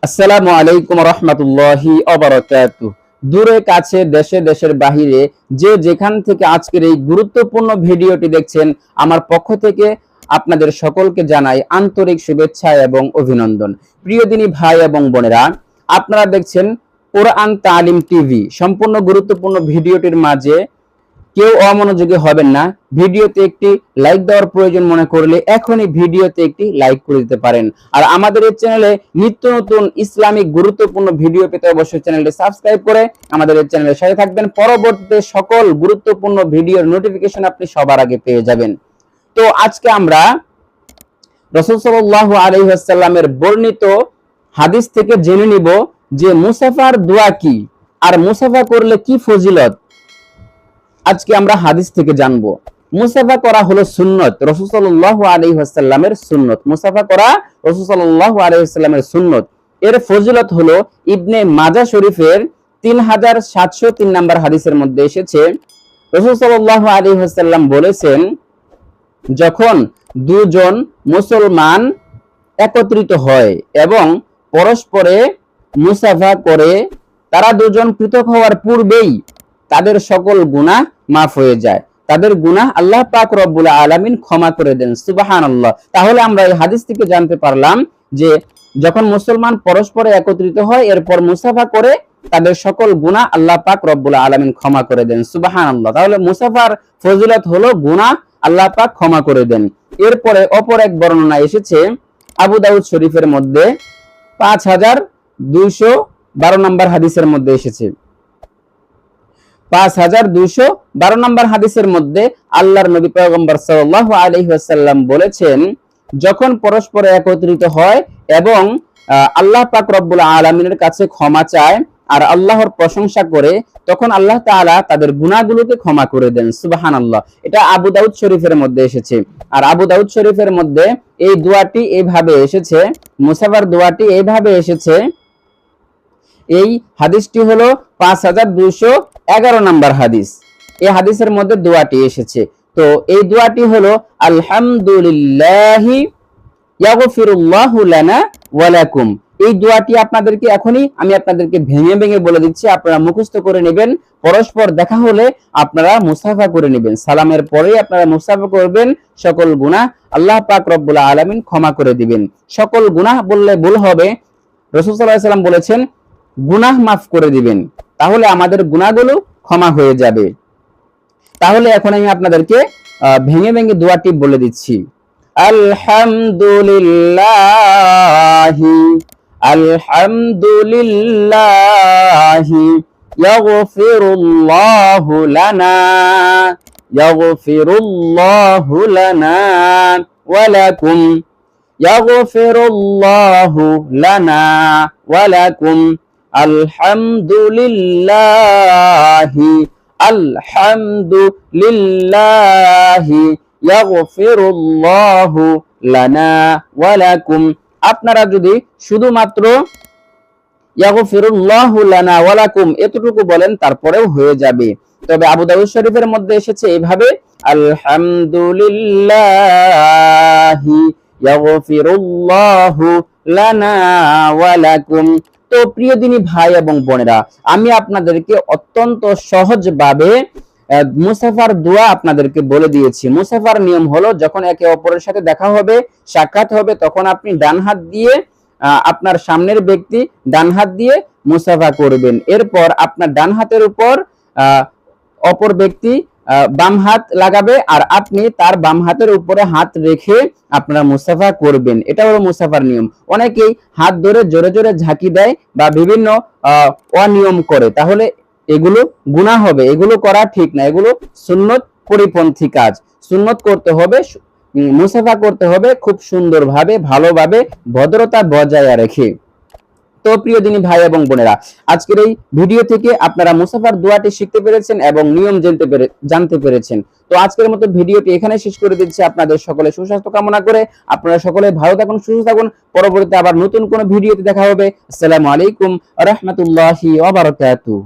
আসসালামু আলাইকুম রহমতুল্লাহি ওয়া দূরে কাছে দেশে দেশের বাহিরে যে যেখান থেকে আজকের এই গুরুত্বপূর্ণ ভিডিওটি দেখছেন, আমার পক্ষ থেকে আপনাদের সকলকে জানাই আন্তরিক শুভেচ্ছা এবং অভিনন্দন। প্রিয় দিনী ভাই এবং বোনেরা, আপনারা দেখছেন কোরআন তালিম টিভি। সম্পূর্ণ গুরুত্বপূর্ণ ভিডিওটির মাঝে কেউ অমনোযোগী হবেন না। ভিডিওতে একটি লাইক দেওয়ার প্রয়োজন মনে করলে এখনই ভিডিওতে একটি লাইক করে দিতে পারেন। আর আমাদের এই চ্যানেলে নিত্য নতুন ইসলামিক গুরুত্বপূর্ণ ভিডিও পেতে অবশ্যই চ্যানেলটি সাবস্ক্রাইব করে আমাদের এই চ্যানেলের সাথে থাকবেন। পরবর্তীতে সকল গুরুত্বপূর্ণ ভিডিওর নোটিফিকেশন আপনি সবার আগে পেয়ে যাবেন। তো আজকে আমরা রাসূল সাল্লাল্লাহু আলাইহি ওয়াসাল্লামের বর্ণিত হাদিস থেকে জেনে নিব যে মুসাফার দোয়া কি, আর মুসাফা করলে কি ফজিলত। আজকে আমরা হাদিস থেকে জানবো। মুসাফা করা হলো সুন্নত, রাসূল সাল্লাল্লাহু আলাইহি ওয়াসাল্লামের সুন্নত। মুসাফা করা রাসূল সাল্লাল্লাহু আলাইহি ওয়াসাল্লামের সুন্নত। এর ফজিলত হলো ইবনে মাজাহ শরীফের 3703 নম্বর হাদিসের মধ্যে এসেছে, রাসূল সাল্লাল্লাহু আলাইহি ওয়াসাল্লাম বলেছেন, যখন দুজন মুসলমান একত্রিত হয় এবং পরস্পরে মুসাফা করে, তারা দুজন পৃথক হওয়ার পূর্বেই তাদের সকল গুনাহ মাফ হয়ে যায়। তাদের গুনাহ আল্লাহ পাক রব্বুল আলামিন ক্ষমা করে দেন। সুবহানাল্লাহ। তাহলে আমরা এই হাদিস থেকে জানতে পারলাম যে যখন মুসলমান পরস্পরে একত্রিত হয়, এরপর মুসাফা করে, তাদের সকল গুনাহ আল্লাহ পাক রব্বুল আলামিন ক্ষমা করে দেন। সুবহানাল্লাহ। তাহলে মুসাফার ফজিলত হলো গুনাহ আল্লাহ পাক ক্ষমা করে দেন। এরপরে অপর এক বর্ণনা এসেছে আবু দাউদ শরীফের মধ্যে 5212 নম্বর হাদিসের মধ্যে এসেছে। 5212 নম্বর হাদিসের মধ্যে আল্লাহর নবী পয়গম্বর সাল্লাল্লাহু আলাইহি ওয়াসাল্লাম বলেছেন, যখন পরস্পর একত্রিত হয় এবং আল্লাহ পাক রব্বুল আলামিনের কাছে ক্ষমা চায় আর আল্লাহর প্রশংসা করে, তখন আল্লাহ তাআলা তাদের গুনাহগুলোকে ক্ষমা করে দেন। সুবহানাল্লাহ। এটা আবু দাউদ শরীফের মধ্যে এসেছে। আর আবু দাউদ শরীফের মধ্যে এই দোয়াটি এইভাবে এসেছে, মুসাফার দোয়াটি এইভাবে এসেছে। এই হাদিসটি হলো 5211 নম্বর হাদিস। এই হাদিসের মধ্যে দোয়াটি এসেছে। তো এই দোয়াটি হলো আলহামদুলিল্লাহি ইয়াগফিরুল্লাহু লানা ওয়া লাকুম। এই দোয়াটি আমি আপনাদেরকে ভেঙে ভেঙে বলে দিচ্ছি, আপনারা মুখস্থ করে নেবেন। পরস্পর দেখা হলে আপনারা মুসাফা করে নেবেন। সালামের পরে আপনারা মুসাফা করবেন। সকল গুনাহ আল্লাহ পাক রব্বুল আলামিন ক্ষমা করে দিবেন। সকল গুনাহ বললে ভুল হবে। রাসূল সাল্লাল্লাহু আলাইহি ওয়াসাল্লাম বলেছেন, গুনাহ মাফ করে দিবেন, তাহলে আমাদের গুনাহগুলো ক্ষমা হয়ে যাবে। তাহলে এখন আমি আপনাদেরকে ভেঙে ভেঙে দোয়াটি বলে দিচ্ছি। আলহামদুলিল্লাহি আলহামদুলিল্লাহি ইয়াগফিরুল্লাহু লানা ওয়া লাকুম ইয়াগফিরুল্লাহু লানা ওয়া লাকুম আলহামদুলিল্লাহি আলহামদুলিল্লাহি ইয়াগফিরুল্লাহু লানা ওয়া লাকুম। আপনারা যদি শুধুমাত্র ইয়াগফিরুল্লাহু লানা ওয়া লাকুম এতটুকু বলেন, তারপরেও হয়ে যাবে। তবে আবু দাউদ শরীফের মধ্যে এসেছে এইভাবে, আলহামদুলিল্লাহি ইয়াগফিরুল্লাহু লানা ওয়া লাকুম। তো প্রিয় দিনী ভাই এবং বোনেরা, আমি আপনাদেরকে অত্যন্ত সহজভাবে মুসাফার দোয়া আপনাদেরকে বলে দিয়েছি। মুসাফার নিয়ম হলো, যখন একে অপরের সাথে দেখা হবে, সাক্ষাৎ হবে, তখন আপনি ডান হাত দিয়ে আপনার সামনের ব্যক্তি ডান হাত দিয়ে মুসাফা করবেন। এরপর আপনার ডান হাতের উপর অপর ব্যক্তি বাম হাত লাগাবে, আর আপনি তার বাম হাতের উপরে হাত রেখে আপনারা মুসাফা করবেন। এটা হলো মুসাফার নিয়ম। অনেকেই হাত ধরে জোরে জোরে ঝাঁকি দেয় বা বিভিন্ন অনিয়ম করে, তাহলে এগুলো গুনাহ হবে। এগুলো করা ঠিক না। এগুলো সুন্নত পরিপন্থী কাজ। সুন্নত করতে হবে, মুসাফা করতে হবে খুব সুন্দরভাবে, ভালোভাবে, ভদ্রতা বজায় রেখে। তো প্রিয় দিনী ভাই এবং বোনেরা, আজকের এই ভিডিও থেকে আপনারা মুসাফার দোয়াটি শিখতে পেরেছেন এবং নিয়ম জানতে পেরেছেন। তো আজকের মতো ভিডিওটি এখানে শেষ করে দিচ্ছি। আপনাদের সকলে সুস্বাস্থ্য কামনা করে আপনারা সকলে ভালো থাকুন, সুস্থ থাকুন। পরবর্তীতে আবার নতুন কোনো ভিডিওতে দেখা হবে। আসসালামু আলাইকুম ওয়া রাহমাতুল্লাহি ওয়া বারাকাতুহু।